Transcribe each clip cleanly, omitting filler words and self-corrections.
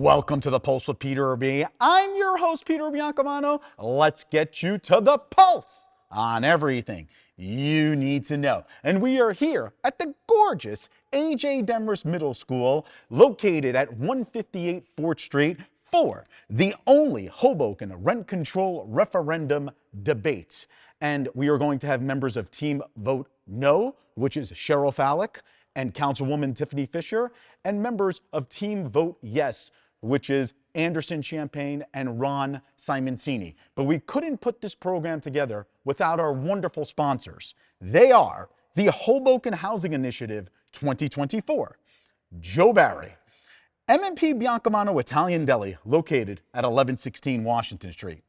Welcome to the Pulse with Peter B. I'm your host, Peter Biancamano. Let's get you to the pulse on everything you need to know. And we are here at the gorgeous A.J. Demarest Middle School, located at 158 4th Street, for the only Hoboken rent control referendum debate. And we are going to have members of Team Vote No, which is Cheryl Fallick and Councilwoman Tiffany Fisher, and members of Team Vote Yes, which is Anderson Champagne and Ron Simoncini. But we couldn't put this program together without our wonderful sponsors. They are the Hoboken Housing Initiative 2024, Joe Barry, M&P Biancamano Italian Deli, located at 1116 Washington Street,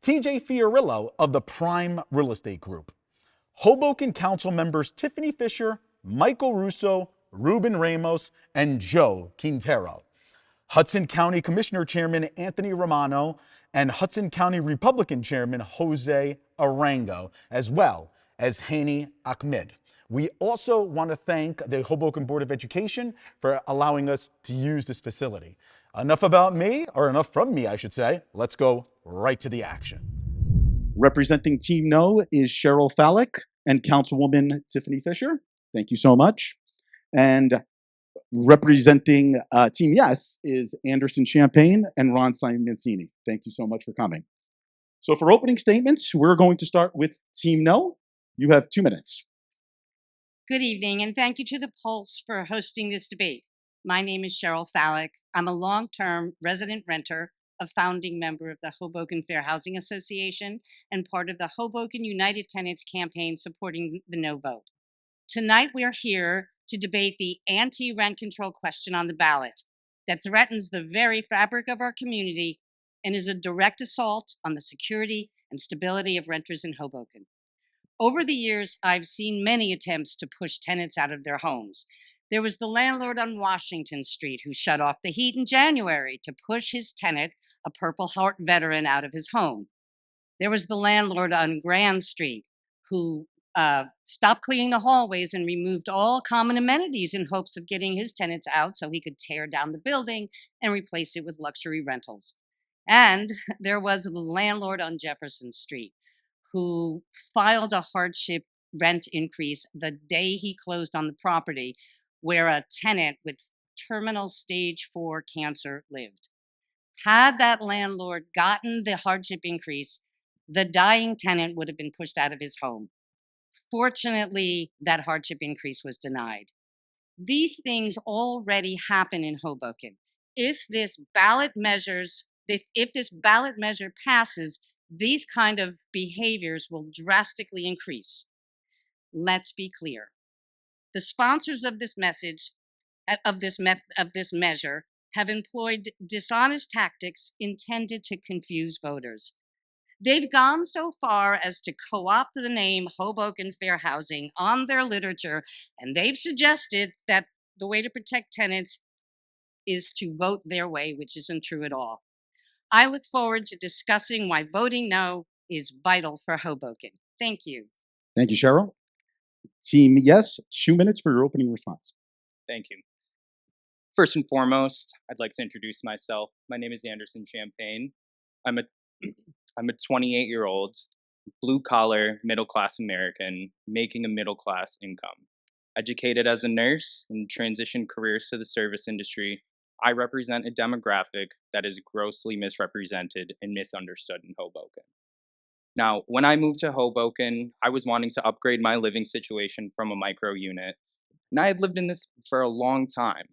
TJ Fiorillo of the Prime Real Estate Group, Hoboken Council members Tiffany Fisher, Michael Russo, Ruben Ramos, and Joe Quintero, Hudson County Commissioner Chairman Anthony Romano, and Hudson County Republican Chairman Jose Arango, as well as Hani Ahmed. We also want to thank the Hoboken Board of Education for allowing us to use this facility. Enough about me, or enough from me, I should say. Let's go right to the action. Representing Team No is Cheryl Fallick and Councilwoman Tiffany Fisher. Thank you so much. And representing Team Yes is Anderson Champagne and Ron Simoncini. Thank you so much for coming. So for opening statements, we're going to start with Team No. You have 2 minutes. Good evening, and thank you to the Pulse for hosting this debate. My name is Cheryl Fallick. I'm a long-term resident renter, a founding member of the Hoboken Fair Housing Association, and part of the Hoboken United Tenants campaign supporting the no vote. Tonight, we are here to debate the anti-rent control question on the ballot that threatens the very fabric of our community and is a direct assault on the security and stability of renters in Hoboken. Over the years, I've seen many attempts to push tenants out of their homes. There was the landlord on Washington Street who shut off the heat in January to push his tenant, a Purple Heart veteran, out of his home. There was the landlord on Grand Street who stopped cleaning the hallways and removed all common amenities in hopes of getting his tenants out so he could tear down the building and replace it with luxury rentals. And there was the landlord on Jefferson Street who filed a hardship rent increase the day he closed on the property where a tenant with terminal stage 4 cancer lived. Had that landlord gotten the hardship increase, the dying tenant would have been pushed out of his home. Fortunately, that hardship increase was denied. These things already happen in Hoboken. If this ballot measure passes, these kind of behaviors will drastically increase. Let's be clear. The sponsors of this measure have employed dishonest tactics intended to confuse voters. They've gone so far as to co-opt the name Hoboken Fair Housing on their literature, and they've suggested that the way to protect tenants is to vote their way, which isn't true at all. I look forward to discussing why voting no is vital for Hoboken. Thank you. Thank you, Cheryl. Team Yes, 2 minutes for your opening response. Thank you. First and foremost, I'd like to introduce myself. My name is Anderson Champagne. I'm a 28-year-old, blue-collar, middle-class American making a middle-class income. Educated as a nurse and transitioned careers to the service industry, I represent a demographic that is grossly misrepresented and misunderstood in Hoboken. Now, when I moved to Hoboken, I was wanting to upgrade my living situation from a micro unit, and I had lived in this for a long time,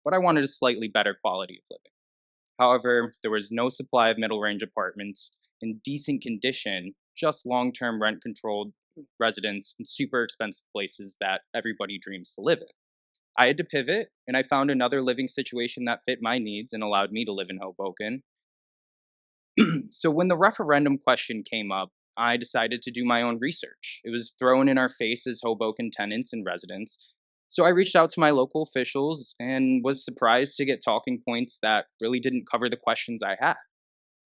but I wanted a slightly better quality of living. However, there was no supply of middle-range apartments in decent condition, just long-term rent-controlled residents in super expensive places that everybody dreams to live in. I had to pivot, and I found another living situation that fit my needs and allowed me to live in Hoboken. So when the referendum question came up, I decided to do my own research. It was thrown in our face as Hoboken tenants and residents. So I reached out to my local officials and was surprised to get talking points that really didn't cover the questions I had.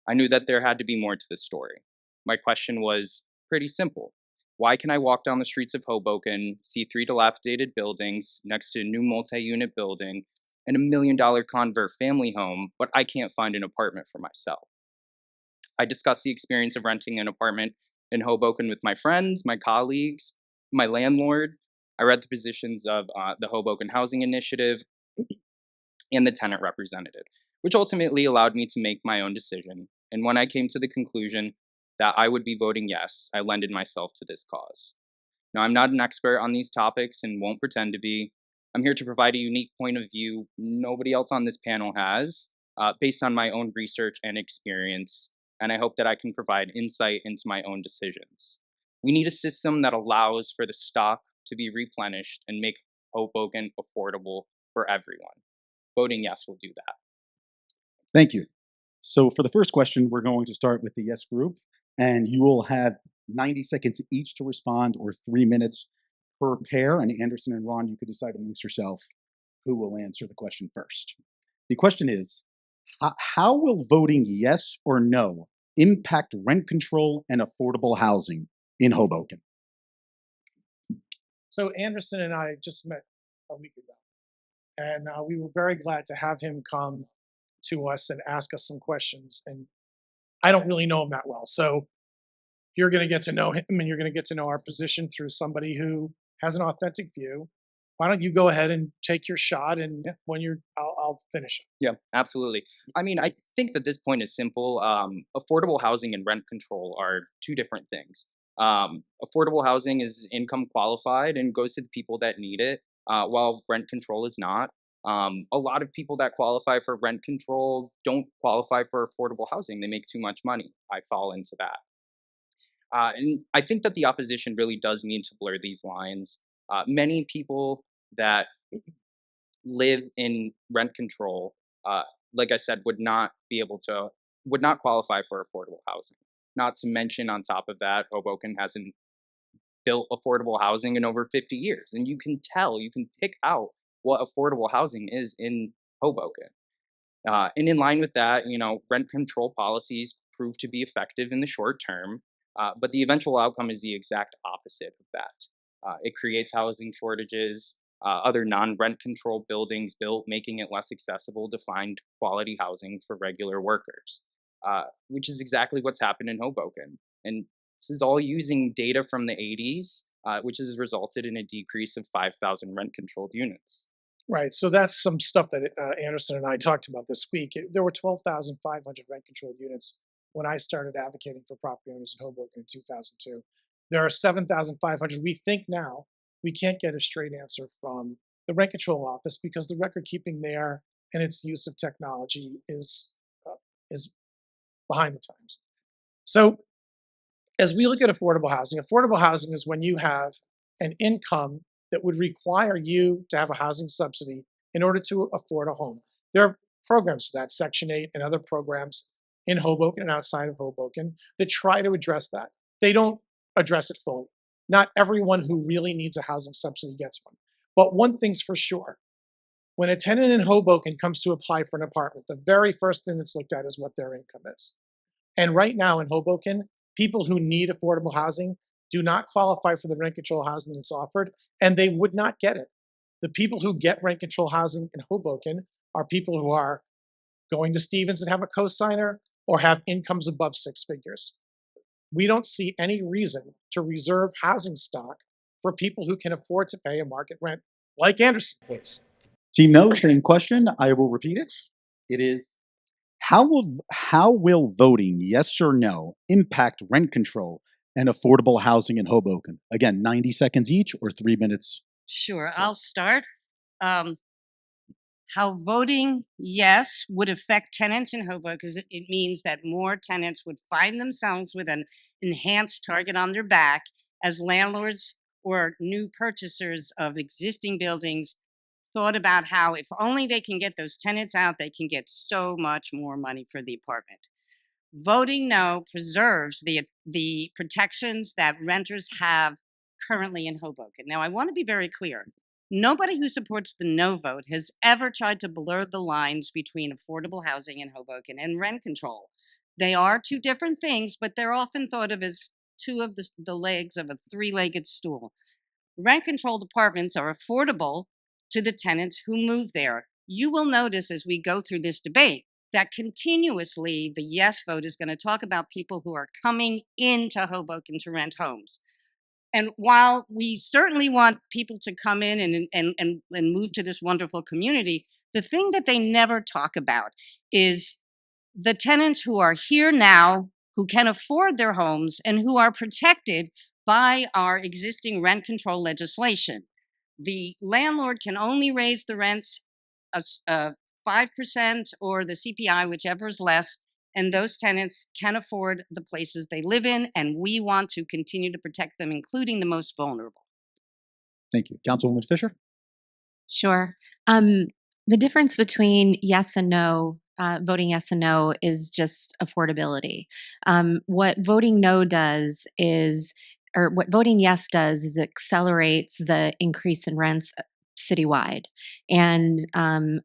I knew that there had to be more to the story. My question was pretty simple. Why can I walk down the streets of Hoboken, see 3 dilapidated buildings next to a new multi-unit building, and $1 million convert family home, but I can't find an apartment for myself. I discussed the experience of renting an apartment in Hoboken with my friends, my colleagues, my landlord. I read the positions of the Hoboken Housing Initiative and the tenant representative, which ultimately allowed me to make my own decision. And when I came to the conclusion that I would be voting yes, I lended myself to this cause. Now, I'm not an expert on these topics and won't pretend to be. I'm here to provide a unique point of view nobody else on this panel has, based on my own research and experience, and I hope that I can provide insight into my own decisions. We need a system that allows for the stock to be replenished and make Hoboken affordable for everyone. Voting yes will do that. Thank you. So for the first question, we're going to start with the yes group, and you will have 90 seconds each to respond, or 3 minutes per pair. And Anderson and Ron, you could decide amongst yourself who will answer the question first. The question is, how will voting yes or no impact rent control and affordable housing in Hoboken? So Anderson and I just met a week ago, and we were very glad to have him come to us and ask us some questions. And I don't really know him that well, so you're going to get to know him, and you're going to get to know our position through somebody who has an authentic view. Why don't you go ahead and take your shot, and when you're, I'll finish it. Yeah, absolutely. I mean, I think that this point is simple. Affordable housing and rent control are two different things. Affordable housing is income qualified and goes to the people that need it, while rent control is not. A lot of people that qualify for rent control don't qualify for affordable housing. They make too much money. I fall into that. And I think that the opposition really does mean to blur these lines. Many people that live in rent control, like I said, would not qualify for affordable housing. Not to mention, on top of that, Hoboken hasn't built affordable housing in over 50 years. And you can pick out what affordable housing is in Hoboken. And in line with that, rent control policies prove to be effective in the short term, but the eventual outcome is the exact opposite of that. It creates housing shortages, other non-rent control buildings built, making it less accessible to find quality housing for regular workers, which is exactly what's happened in Hoboken. And this is all using data from the 80s, which has resulted in a decrease of 5,000 rent-controlled units. Right. So that's some stuff that Anderson and I talked about this week. There were 12,500 rent-controlled units when I started advocating for property owners in Hoboken in 2002. There are 7,500. We think now we can't get a straight answer from the rent control office because the record keeping there and its use of technology is behind the times. So as we look at affordable housing is when you have an income that would require you to have a housing subsidy in order to afford a home. There are programs for that, Section 8 and other programs in Hoboken and outside of Hoboken that try to address that. They don't address it fully. Not everyone who really needs a housing subsidy gets one. But one thing's for sure. When a tenant in Hoboken comes to apply for an apartment, the very first thing that's looked at is what their income is. And right now in Hoboken, people who need affordable housing do not qualify for the rent control housing that's offered, and they would not get it. The people who get rent control housing in Hoboken are people who are going to Stevens and have a cosigner or have incomes above 6 figures. We don't see any reason to reserve housing stock for people who can afford to pay a market rent like Anderson, please. Team No, same question. I will repeat it. It is, how will voting yes or no impact rent control and affordable housing in Hoboken? Again, 90 seconds each, or 3 minutes. Sure, I'll start. How voting yes would affect tenants in Hoboken, because it means that more tenants would find themselves with an enhanced target on their back as landlords or new purchasers of existing buildings thought about how if only they can get those tenants out, they can get so much more money for the apartment. Voting no preserves the protections that renters have currently in Hoboken. Now, I want to be very clear. Nobody who supports the no vote has ever tried to blur the lines between affordable housing in Hoboken and rent control. They are two different things, but they're often thought of as two of the legs of a three-legged stool. Rent-controlled apartments are affordable to the tenants who move there. You will notice as we go through this debate that continuously the yes vote is going to talk about people who are coming into Hoboken to rent homes. And while we certainly want people to come in and move to this wonderful community, the thing that they never talk about is the tenants who are here now, who can afford their homes, and who are protected by our existing rent control legislation. The landlord can only raise the rents 5% or the CPI, whichever is less, and those tenants can afford the places they live in, and we want to continue to protect them, including the most vulnerable. Thank you. Councilwoman Fisher? Sure. The difference between yes and no, voting yes and no, is just affordability. What voting no does is, or what voting yes does, is accelerates the increase in rents citywide. And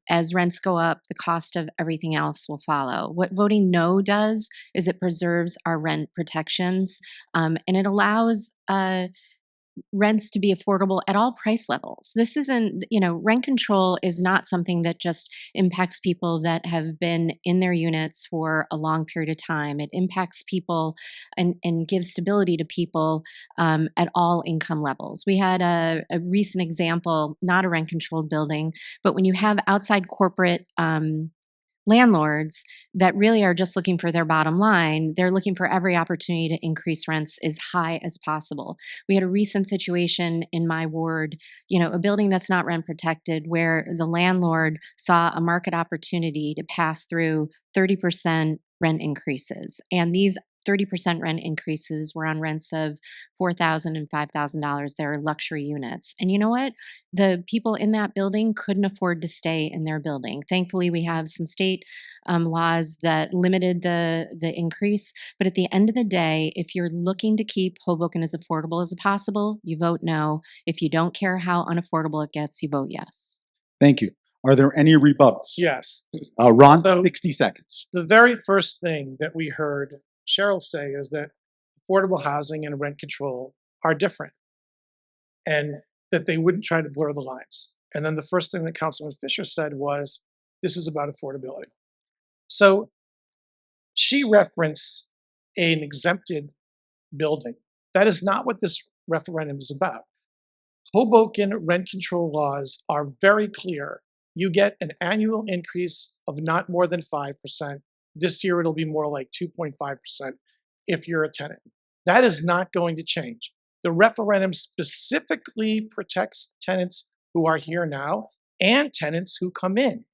as rents go up, the cost of everything else will follow. What voting no does is it preserves our rent protections, and it allows rents to be affordable at all price levels. This isn't, rent control is not something that just impacts people that have been in their units for a long period of time. It impacts people and gives stability to people at all income levels. We had a recent example, not a rent controlled building, but when you have outside corporate landlords that really are just looking for their bottom line, they're looking for every opportunity to increase rents as high as possible. We had a recent situation in my ward, a building that's not rent protected, where the landlord saw a market opportunity to pass through 30% rent increases. And these 30% rent increases were on rents of $4,000 and $5,000. They're luxury units. And you know what? The people in that building couldn't afford to stay in their building. Thankfully, we have some state laws that limited the increase. But at the end of the day, if you're looking to keep Hoboken as affordable as possible, you vote no. If you don't care how unaffordable it gets, you vote yes. Thank you. Are there any rebuttals? Yes. Ron, So- 60 seconds. The very first thing that we heard Cheryl say is that affordable housing and rent control are different, and that they wouldn't try to blur the lines. And then the first thing that Councilman Fisher said was, this is about affordability. So she referenced an exempted building. That is not what this referendum is about. Hoboken rent control laws are very clear. You get an annual increase of not more than 5%. This year, it'll be more like 2.5% if you're a tenant. That is not going to change. The referendum specifically protects tenants who are here now and tenants who come in.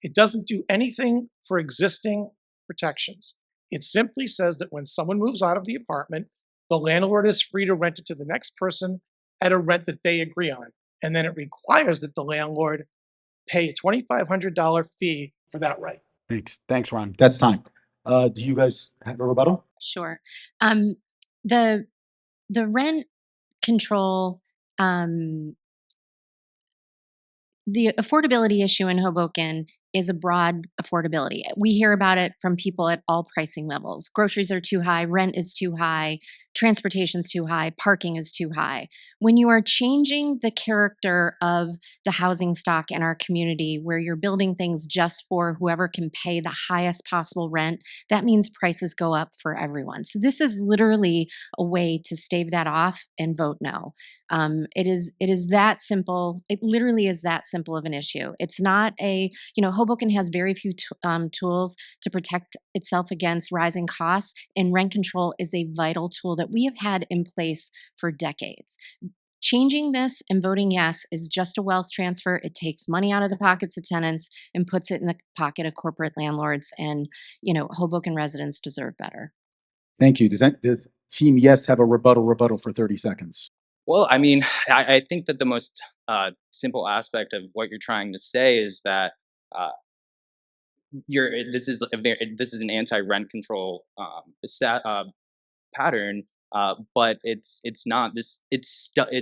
It doesn't do anything for existing protections. It simply says that when someone moves out of the apartment, the landlord is free to rent it to the next person at a rent that they agree on. And then it requires that the landlord pay a $2,500 fee for that right. Thanks, Ron. That's time. Do you guys have a rebuttal? Sure. The rent control, the affordability issue in Hoboken is a broad affordability. We hear about it from people at all pricing levels. Groceries are too high, rent is too high, transportation's too high, parking is too high. When you are changing the character of the housing stock in our community, where you're building things just for whoever can pay the highest possible rent, that means prices go up for everyone. So this is literally a way to stave that off and vote no. It is that simple. It literally is that simple of an issue. It's not Hoboken has very few tools to protect itself against rising costs, and rent control is a vital tool that we have had in place for decades. Changing this and voting yes is just a wealth transfer. It takes money out of the pockets of tenants and puts it in the pocket of corporate landlords, and Hoboken residents deserve better. Thank you. Does Team Yes have a rebuttal for 30 seconds? Well, I mean, I think that the most simple aspect of what you're trying to say is that this is an anti-rent control pattern, but it's not this. It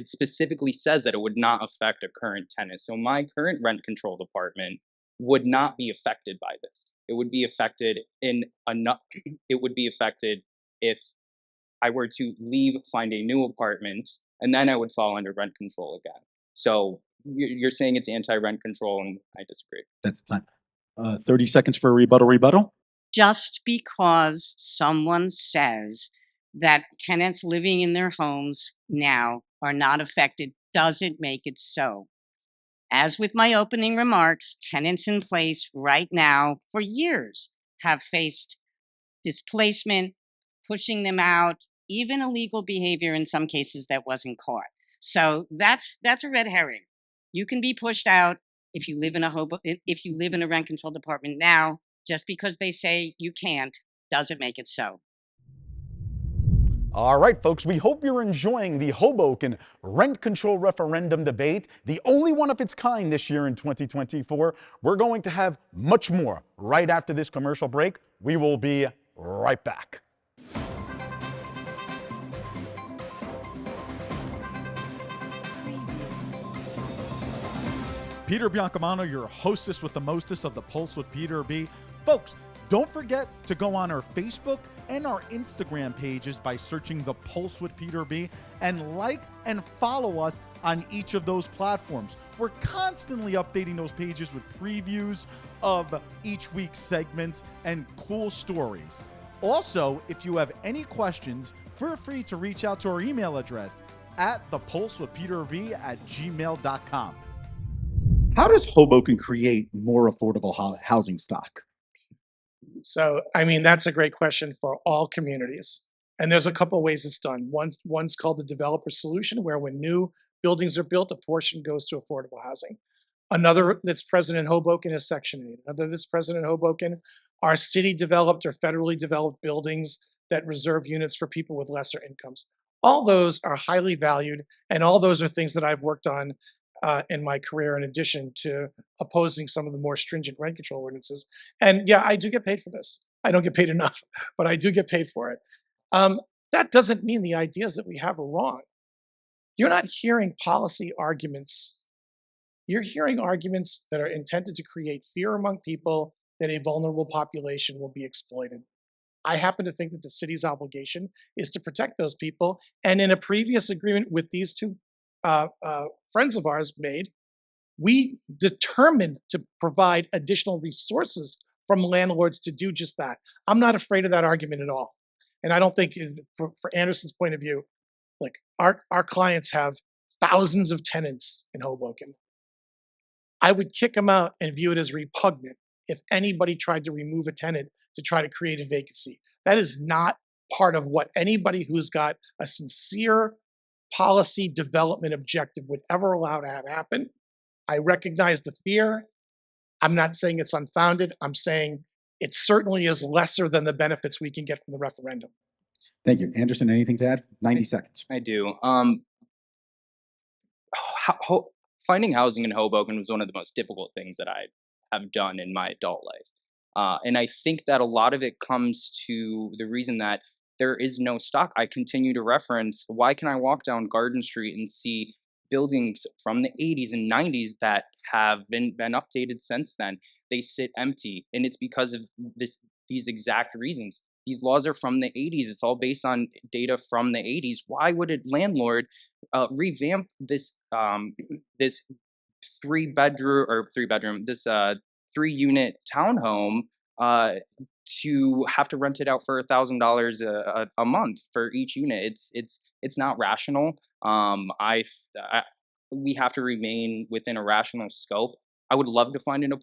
specifically says that it would not affect a current tenant. So my current rent controlled apartment would not be affected by this. It would be affected It would be affected if I were to leave, find a new apartment, and then I would fall under rent control again. So you're saying it's anti-rent control, and I disagree. That's the time. 30 seconds for a rebuttal. Just because someone says that tenants living in their homes now are not affected doesn't make it so. As with my opening remarks, tenants in place right now for years have faced displacement, pushing them out, even illegal behavior in some cases that wasn't caught. So that's a red herring. You can be pushed out if you live in if you live in a rent controlled apartment now. Just because they say you can't doesn't make it so. All right, folks, we hope you're enjoying the Hoboken rent control referendum debate, the only one of its kind this year in 2024. We're going to have much more right after this commercial break. We will be right back. Peter Biancamano, your hostess with the mostest of the Pulse with Peter B. Folks, don't forget to go on our Facebook and our Instagram pages by searching The Pulse with Peter B. and like and follow us on each of those platforms. We're constantly updating those pages with previews of each week's segments and cool stories. Also, if you have any questions, feel free to reach out to our email address at thepulsewithpeterb@gmail.com. How does Hoboken create more affordable housing stock? So, I mean, that's a great question for all communities. And there's a couple of ways it's done. One's called the developer solution, where when new buildings are built, a portion goes to affordable housing. Another that's present in Hoboken is Section 8. Another that's present in Hoboken are city developed or federally developed buildings that reserve units for people with lesser incomes. All those are highly valued, and all those are things that I've worked on in my career, in addition to opposing some of the more stringent rent control ordinances. And yeah, I do get paid for this. I don't get paid enough, but I do get paid for it. That doesn't mean the ideas that we have are wrong. You're not hearing policy arguments. You're hearing arguments that are intended to create fear among people that a vulnerable population will be exploited. I happen to think that the city's obligation is to protect those people. And in a previous agreement with these two friends of ours made, we determined to provide additional resources from landlords to do just that. I'm not afraid of that argument at all. And I don't think, for Anderson's point of view, like our clients have thousands of tenants in Hoboken. I would kick them out and view it as repugnant if anybody tried to remove a tenant to try to create a vacancy. That is not part of what anybody who's got a sincere policy development objective would ever allow to have happen. I recognize the fear. I'm not saying it's unfounded. I'm saying it certainly is lesser than the benefits we can get from the referendum. Thank you. Anderson, anything to add? 90 seconds. I do. Finding housing in Hoboken was one of the most difficult things that I have done in my adult life. And I think that a lot of it comes to the reason that there is no stock. I continue to reference, why can I walk down Garden Street and see buildings from the 80s and 90s that have been updated since then? They sit empty, and it's because of these exact reasons. These laws are from the 80s. It's all based on data from the 80s. Why would a landlord revamp this this three-unit townhome to have to rent it out for $1,000 a month for each unit? It's not rational. We have to remain within a rational scope. I would love to find a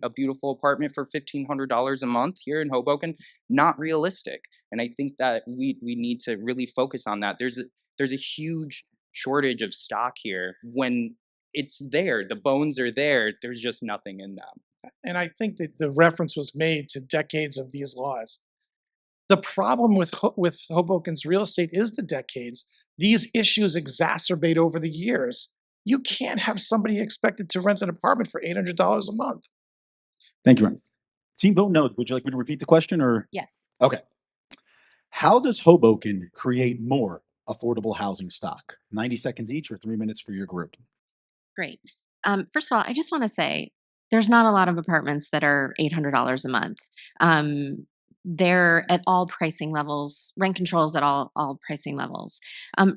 beautiful apartment for $1,500 a month here in Hoboken. Not realistic, and I think that we need to really focus on that. There's a huge shortage of stock here. When it's there, the bones are there. There's just nothing in them. And I think that the reference was made to decades of these laws. The problem with Hoboken's real estate is the decades. These issues exacerbate over the years. You can't have somebody expected to rent an apartment for $800 a month. Thank you, Ron. Team vote no. Would you like me to repeat the question or? Yes. Okay. How does Hoboken create more affordable housing stock? 90 seconds each or 3 minutes for your group. Great. First of all, I just want to say there's not a lot of apartments that are $800 a month. they're at all pricing levels, rent controls at all pricing levels.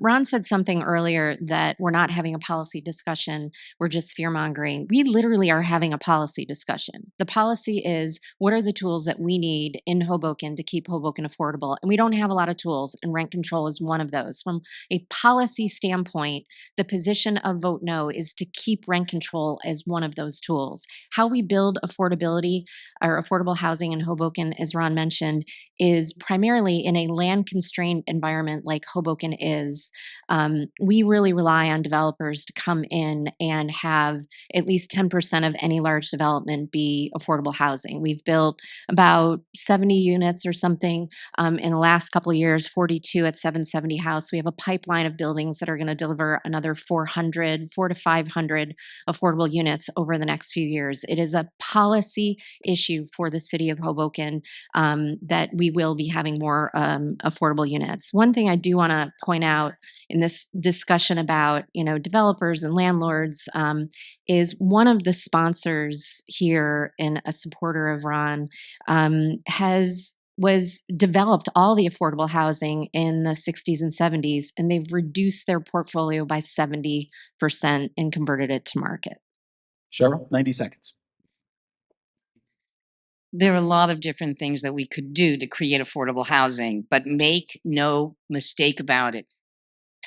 Ron said something earlier that we're not having a policy discussion, we're just fear mongering. We literally are having a policy discussion. The policy is, what are the tools that we need in Hoboken to keep Hoboken affordable? And we don't have a lot of tools, and rent control is one of those. From a policy standpoint, the position of Vote No is to keep rent control as one of those tools. How we build affordability or affordable housing in Hoboken, as Ron mentioned, is primarily in a land-constrained environment like Hoboken is. We really rely on developers to come in and have at least 10% of any large development be affordable housing. We've built about 70 units or something in the last couple of years, 42 at 770 House. We have a pipeline of buildings that are going to deliver another 400 to 500 affordable units over the next few years. It is a policy issue for the city of Hoboken that we will be having more affordable units. One thing I do want to point out in this discussion about, developers and landlords is one of the sponsors here and a supporter of Ron was developed all the affordable housing in the 60s and 70s, and they've reduced their portfolio by 70% and converted it to market. Cheryl, 90 seconds. There are a lot of different things that we could do to create affordable housing, but make no mistake about it.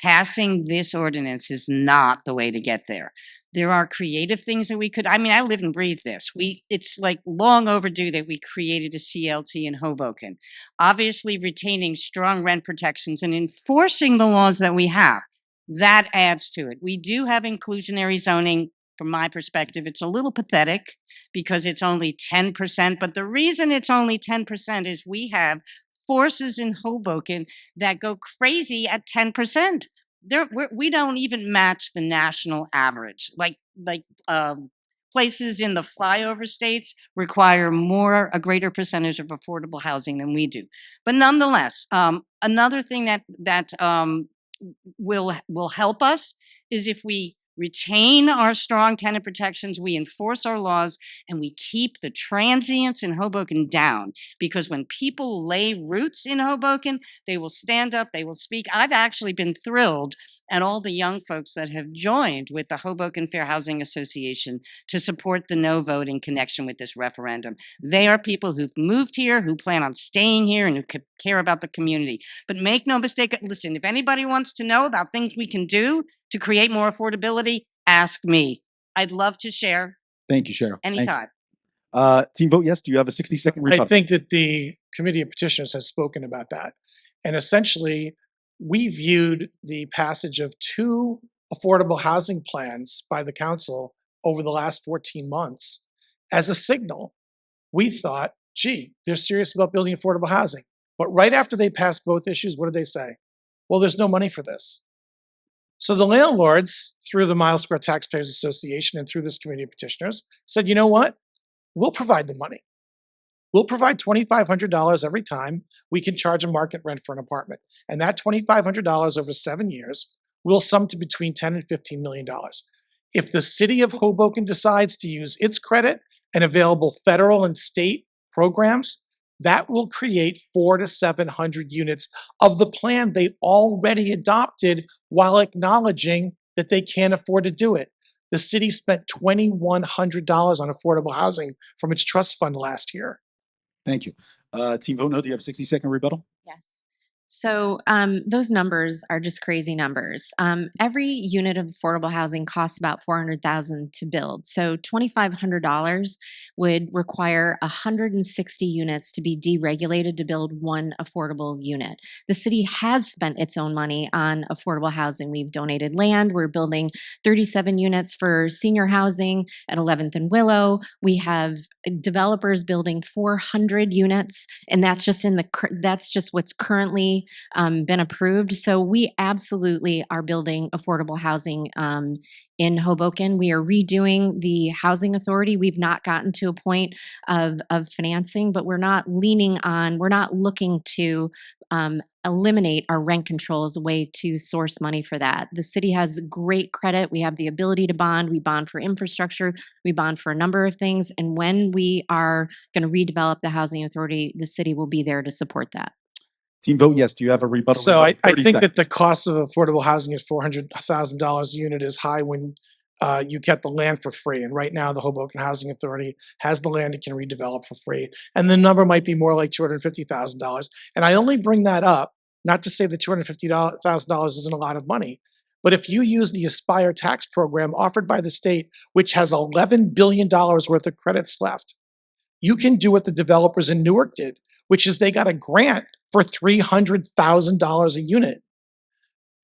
Passing this ordinance is not the way to get there. There are creative things that we could, I live and breathe this. It's like long overdue that we created a CLT in Hoboken. Obviously, retaining strong rent protections and enforcing the laws that we have, that adds to it. We do have inclusionary zoning. From my perspective, it's a little pathetic because it's only 10%. But the reason it's only 10% is we have forces in Hoboken that go crazy at 10%. We don't even match the national average. Like places in the flyover states require a greater percentage of affordable housing than we do. But nonetheless, another thing that will help us is if we retain our strong tenant protections, we enforce our laws, and we keep the transients in Hoboken down. Because when people lay roots in Hoboken, they will stand up, they will speak. I've actually been thrilled at all the young folks that have joined with the Hoboken Fair Housing Association to support the no vote in connection with this referendum. They are people who've moved here, who plan on staying here, and who care about the community. But make no mistake, listen, if anybody wants to know about things we can do to create more affordability, ask me. I'd love to share. Thank you, Cheryl. Anytime. Team Vote Yes. Do you have a 60-second rebuttal? I think that the Committee of Petitioners has spoken about that. And essentially, we viewed the passage of 2 affordable housing plans by the council over the last 14 months as a signal. We thought, gee, they're serious about building affordable housing. But right after they passed both issues, what did they say? Well, there's no money for this. So the landlords, through the Mile Square Taxpayers Association and through this Committee of Petitioners, said, you know what? We'll provide the money. We'll provide $2,500 every time we can charge a market rent for an apartment. And that $2,500 over 7 years will sum to between $10 and $15 million. If the city of Hoboken decides to use its credit and available federal and state programs, that will create 400 to 700 units of the plan they already adopted while acknowledging that they can't afford to do it. The city spent $2,100 on affordable housing from its trust fund last year. Thank you. Team Vote No, do you have a 60-second rebuttal? Yes. So those numbers are just crazy numbers. Every unit of affordable housing costs about $400,000 to build. So $2,500 would require 160 units to be deregulated to build one affordable unit. The city has spent its own money on affordable housing. We've donated land. We're building 37 units for senior housing at 11th and Willow. We have developers building 400 units, and that's just what's currently already been approved. So we absolutely are building affordable housing in Hoboken. We are redoing the housing authority. We've not gotten to a point of financing, but we're not looking to eliminate our rent control as a way to source money for that. The city has great credit. We have the ability to bond. We bond for infrastructure. We bond for a number of things. And when we are going to redevelop the housing authority, the city will be there to support that. Team vote yes. Do you have a rebuttal? So I 30 think that seconds. the cost of affordable housing at $400,000 a unit is high when you get the land for free. And right now, the Hoboken Housing Authority has the land it can redevelop for free. And the number might be more like $250,000. And I only bring that up, not to say that $250,000 isn't a lot of money, but if you use the Aspire tax program offered by the state, which has $11 billion worth of credits left, you can do what the developers in Newark did, which is they got a grant for $300,000 a unit.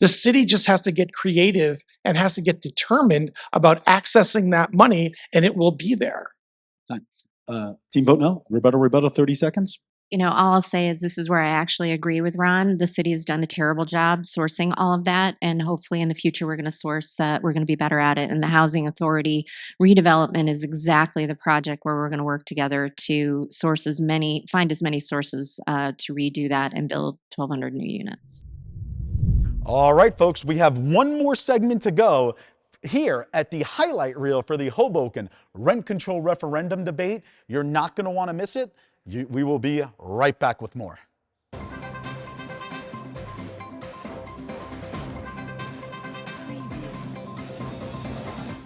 The city just has to get creative and has to get determined about accessing that money, and it will be there. Team vote no. Rebuttal, 30 seconds. All I'll say is this is where I actually agree with Ron. The city has done a terrible job sourcing all of that, and hopefully in the future we're going to be better at it. And the housing authority redevelopment is exactly the project where we're going to work together to find as many sources to redo that and build 1,200 new units. All right, folks, we have one more segment to go here at the highlight reel for the Hoboken rent control referendum debate. You're not going to want to miss it. We will be right back with more.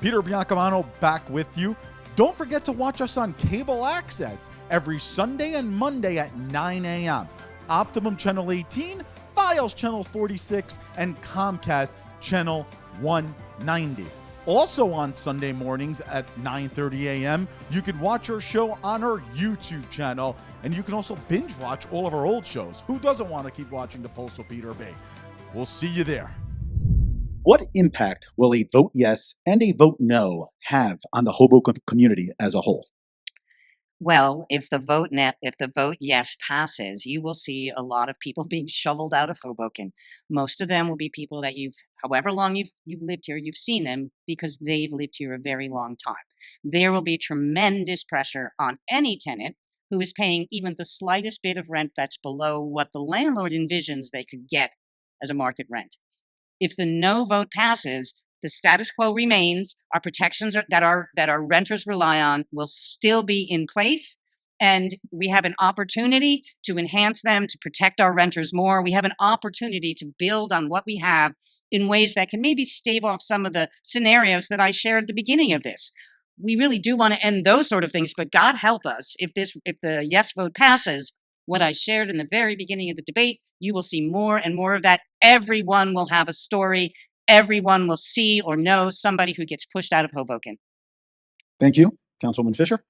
Peter Biancamano back with you. Don't forget to watch us on cable access every Sunday and Monday at 9 a.m. Optimum Channel 18, Files Channel 46, and Comcast Channel 190. Also on Sunday mornings at 9:30 a.m., you can watch our show on our YouTube channel, and you can also binge watch all of our old shows. Who doesn't want to keep watching The Pulse with Peter B? We'll see you there. What impact will a vote yes and a vote no have on the Hoboken community as a whole? Well, if the vote yes passes, you will see a lot of people being shoveled out of Hoboken. Most of them will be people that however long you've lived here, you've seen them because they've lived here a very long time. There will be tremendous pressure on any tenant who is paying even the slightest bit of rent that's below what the landlord envisions they could get as a market rent. If the no vote passes, the status quo remains. Our protections that our renters rely on will still be in place, and we have an opportunity to enhance them, to protect our renters more. We have an opportunity to build on what we have in ways that can maybe stave off some of the scenarios that I shared at the beginning of this. We really do want to end those sort of things, but God help us if the yes vote passes. What I shared in the very beginning of the debate, you will see more and more of that. Everyone will have a story. Everyone will see or know somebody who gets pushed out of Hoboken. Thank you. Councilwoman Fisher?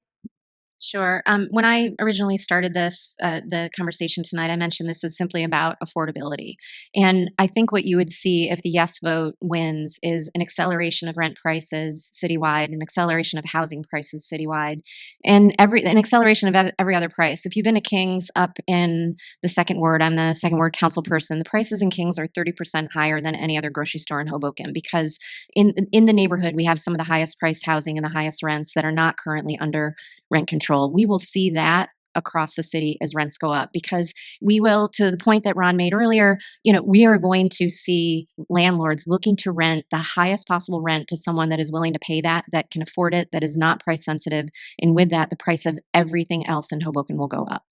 Sure. When I originally started the conversation tonight, I mentioned this is simply about affordability. And I think what you would see if the yes vote wins is an acceleration of rent prices citywide, an acceleration of housing prices citywide, and an acceleration of every other price. If you've been to Kings up in the second ward, I'm the second ward council person, the prices in Kings are 30% higher than any other grocery store in Hoboken because in the neighborhood, we have some of the highest priced housing and the highest rents that are not currently under rent control. We will see that across the city as rents go up because we will, to the point that Ron made earlier, we are going to see landlords looking to rent the highest possible rent to someone that is willing to pay that can afford it, that is not price sensitive. And with that, the price of everything else in Hoboken will go up.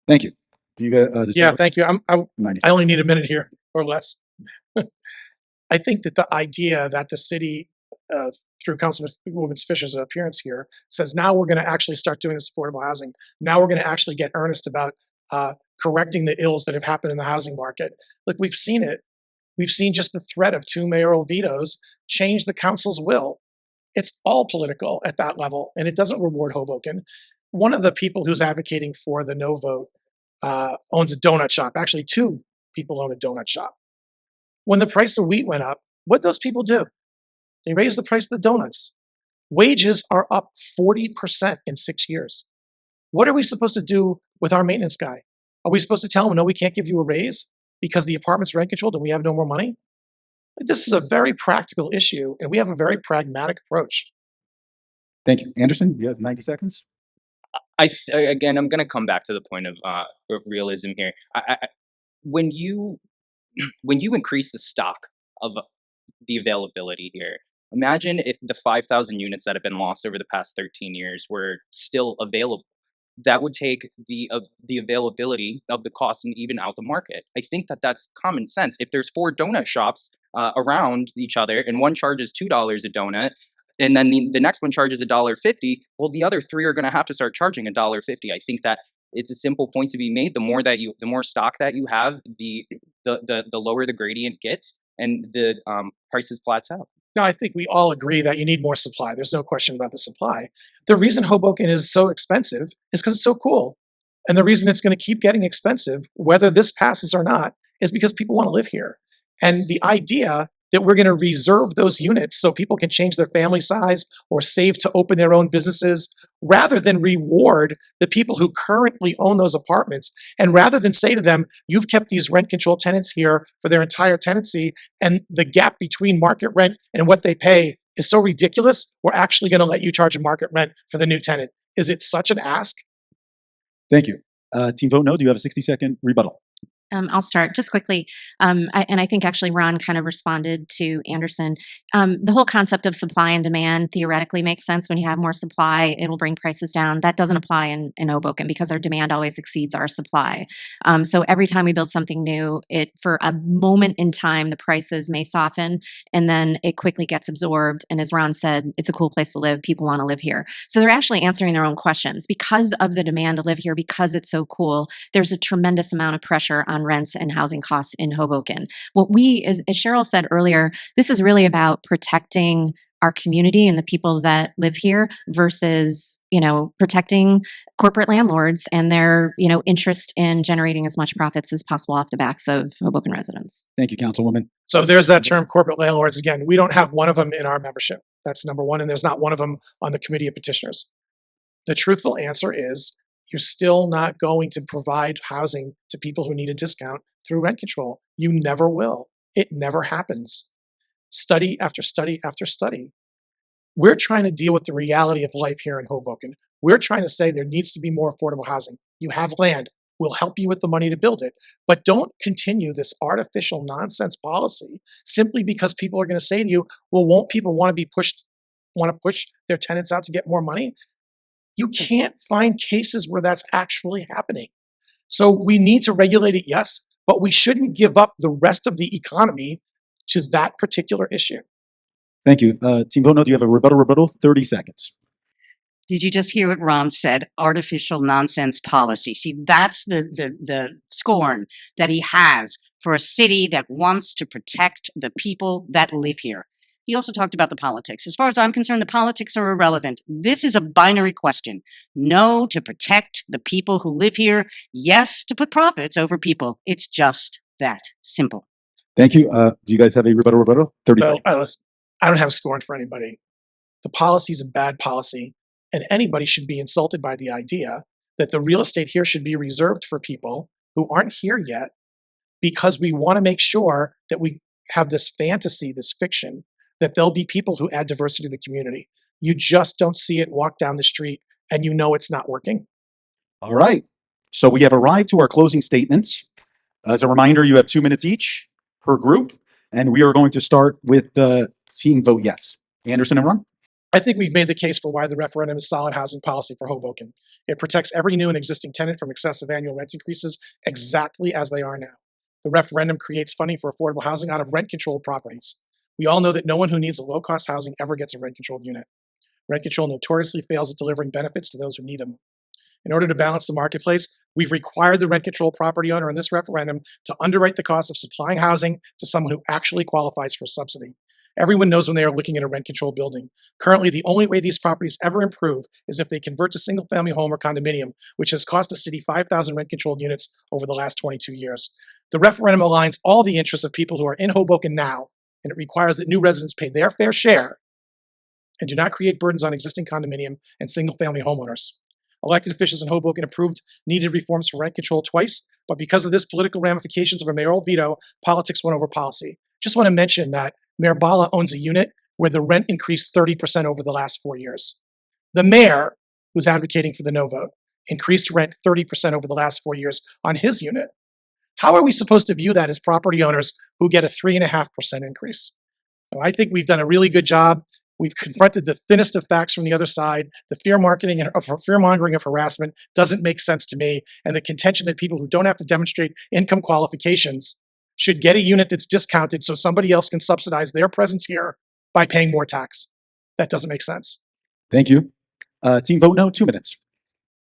Thank you. Do you guys? Yeah, thank you. I only need a minute here or less. I think that the idea that the city, through Councilwoman Fisher's appearance here, says now we're going to actually start doing this affordable housing. Now we're going to actually get earnest about correcting the ills that have happened in the housing market. Look, we've seen it. We've seen just the threat of 2 mayoral vetoes change the council's will. It's all political at that level, and it doesn't reward Hoboken. One of the people who's advocating for the no vote owns a donut shop. Actually, 2 people own a donut shop. When the price of wheat went up, what those people do? They raised the price of the donuts. Wages are up 40% in 6 years. What are we supposed to do with our maintenance guy? Are we supposed to tell them, no, we can't give you a raise because the apartment's rent controlled and we have no more money? This is a very practical issue, and we have a very pragmatic approach. Thank you. Anderson, you have 90 seconds. Again, I'm going to come back to the point of realism here. When you increase the stock of the availability here, imagine if the 5,000 units that have been lost over the past 13 years were still available. That would take the availability of the cost and even out the market. I think that that's common sense. If there's 4 donut shops around each other and one charges $2 a donut, and then the next one charges $1.50, well, the other 3 are going to have to start charging $1.50. I think that it's a simple point to be made. The more stock that you have, the lower the gradient gets, and the prices plateau. Now, I think we all agree that you need more supply. There's no question about the supply. The reason Hoboken is so expensive is because it's so cool. And the reason it's going to keep getting expensive, whether this passes or not, is because people want to live here. And the idea that we're going to reserve those units so people can change their family size or save to open their own businesses, rather than reward the people who currently own those apartments, and rather than say to them, you've kept these rent-controlled tenants here for their entire tenancy, and the gap between market rent and what they pay is so ridiculous, we're actually going to let you charge a market rent for the new tenant. Is it such an ask? Thank you. Team Vote No, do you have a 60-second rebuttal? I'll start just quickly. I think actually Ron kind of responded to Anderson. The whole concept of supply and demand theoretically makes sense. When you have more supply, it'll bring prices down. That doesn't apply in Hoboken because our demand always exceeds our supply. So every time we build something new, for a moment in time, the prices may soften and then it quickly gets absorbed. And as Ron said, it's a cool place to live. People want to live here. So they're actually answering their own questions. Because of the demand to live here, because it's so cool, there's a tremendous amount of pressure on rents and housing costs in Hoboken. What as Cheryl said earlier, this is really about protecting our community and the people that live here versus, protecting corporate landlords and their, interest in generating as much profits as possible off the backs of Hoboken residents. Thank you, Councilwoman. So there's that term, corporate landlords. Again, we don't have one of them in our membership. That's number one. And there's not one of them on the committee of petitioners. The truthful answer is you're still not going to provide housing to people who need a discount through rent control. You never will. It never happens. Study after study after study. We're trying to deal with the reality of life here in Hoboken. We're trying to say there needs to be more affordable housing. You have land. We'll help you with the money to build it. But don't continue this artificial nonsense policy simply because people are going to say to you, well, won't people want to push their tenants out to get more money? You can't find cases where that's actually happening. So we need to regulate it, yes, but we shouldn't give up the rest of the economy to that particular issue. Thank you. Team Vote No, do you have a rebuttal? 30 seconds. Did you just hear what Ron said? Artificial nonsense policy. See, that's the scorn that he has for a city that wants to protect the people that live here. He also talked about the politics. As far as I'm concerned, the politics are irrelevant. This is a binary question. No to protect the people who live here. Yes to put profits over people. It's just that simple. Thank you. Do you guys have a rebuttal? 30 seconds. I don't have scorn for anybody. The policy is a bad policy, and anybody should be insulted by the idea that the real estate here should be reserved for people who aren't here yet because we want to make sure that we have this fantasy, this fiction, that there'll be people who add diversity to the community. You just don't see it walk down the street and you know it's not working. All right. So we have arrived to our closing statements. As a reminder, you have 2 minutes each per group, and we are going to start with the Team Vote Yes. Anderson and Ron? I think we've made the case for why the referendum is solid housing policy for Hoboken. It protects every new and existing tenant from excessive annual rent increases exactly as they are now. The referendum creates funding for affordable housing out of rent-controlled properties. We all know that no one who needs a low-cost housing ever gets a rent-controlled unit. Rent control notoriously fails at delivering benefits to those who need them. In order to balance the marketplace, we've required the rent-controlled property owner in this referendum to underwrite the cost of supplying housing to someone who actually qualifies for subsidy. Everyone knows when they are looking at a rent-controlled building. Currently, the only way these properties ever improve is if they convert to single-family home or condominium, which has cost the city 5,000 rent-controlled units over the last 22 years. The referendum aligns all the interests of people who are in Hoboken now, and it requires that new residents pay their fair share and do not create burdens on existing condominium and single-family homeowners. Elected officials in Hoboken approved needed reforms for rent control twice, but because of this political ramifications of a mayoral veto, politics went over policy. Just want to mention that Mayor Bala owns a unit where the rent increased 30% over the last 4 years. The mayor, who's advocating for the no vote, increased rent 30% over the last 4 years on his unit. How are we supposed to view that as property owners who get a 3.5% increase? So I think we've done a really good job. We've confronted the thinnest of facts from the other side. The fear mongering of harassment doesn't make sense to me. And the contention that people who don't have to demonstrate income qualifications should get a unit that's discounted so somebody else can subsidize their presence here by paying more tax. That doesn't make sense. Thank you. Team Vote No, 2 minutes.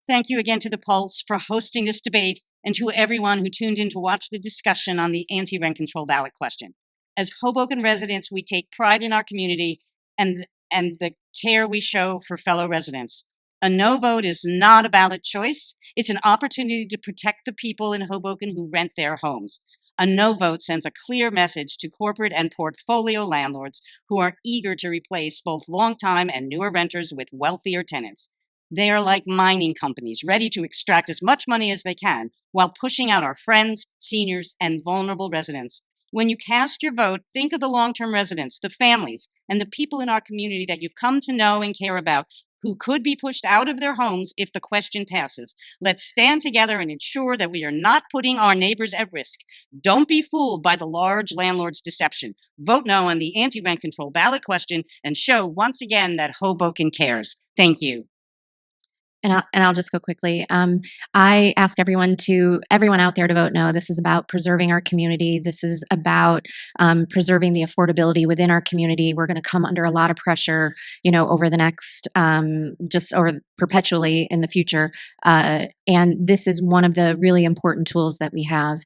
Thank you again to the Pulse for hosting this debate and to everyone who tuned in to watch the discussion on the anti-rent control ballot question. As Hoboken residents, we take pride in our community and the care we show for fellow residents. A no vote is not a ballot choice. It's an opportunity to protect the people in Hoboken who rent their homes. A no vote sends a clear message to corporate and portfolio landlords who are eager to replace both longtime and newer renters with wealthier tenants. They are like mining companies, ready to extract as much money as they can while pushing out our friends, seniors, and vulnerable residents. When you cast your vote, think of the long-term residents, the families, and the people in our community that you've come to know and care about who could be pushed out of their homes if the question passes. Let's stand together and ensure that we are not putting our neighbors at risk. Don't be fooled by the large landlord's deception. Vote no on the anti-rent control ballot question and show once again that Hoboken cares. Thank you. And I'll just go quickly. I ask everyone out there to vote no. This is about preserving our community. This is about preserving the affordability within our community. We're going to come under a lot of pressure, over the next, or perpetually in the future. And this is one of the really important tools that we have.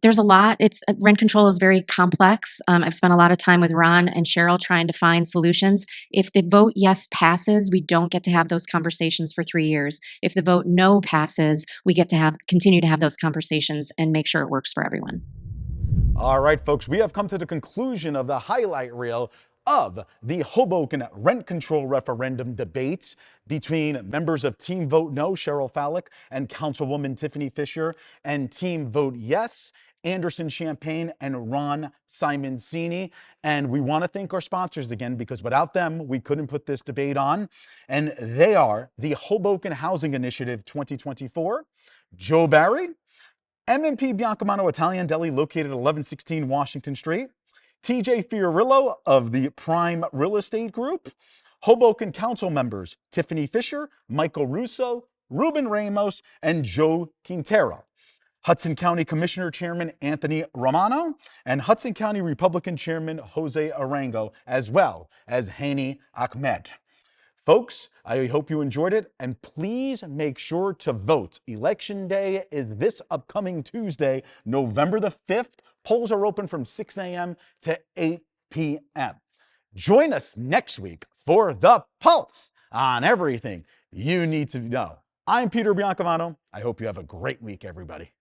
There's a lot. Rent control is very complex. I've spent a lot of time with Ron and Cheryl trying to find solutions. If the vote yes passes, we don't get to have those conversations for 3 years. If the vote no passes, we get to continue to have those conversations and make sure it works for everyone. All right, folks, we have come to the conclusion of the highlight reel of the Hoboken rent control referendum debates between members of Team Vote No, Cheryl Fallick, and Councilwoman Tiffany Fisher, and Team Vote Yes, Anderson Champagne and Ron Simoncini. And we want to thank our sponsors again, because without them, we couldn't put this debate on. And they are the Hoboken Housing Initiative 2024, Joe Barry, M&P Biancomano Italian Deli located at 1116 Washington Street, TJ Fiorillo of the Prime Real Estate Group, Hoboken Council members Tiffany Fisher, Michael Russo, Ruben Ramos, and Joe Quintero, Hudson County Commissioner Chairman Anthony Romano, and Hudson County Republican Chairman Jose Arango, as well as Hani Ahmed. Folks, I hope you enjoyed it, and please make sure to vote. Election Day is this upcoming Tuesday, November the 5th. Polls are open from 6 a.m. to 8 p.m. Join us next week for The Pulse on everything you need to know. I'm Peter Biancomano. I hope you have a great week, everybody.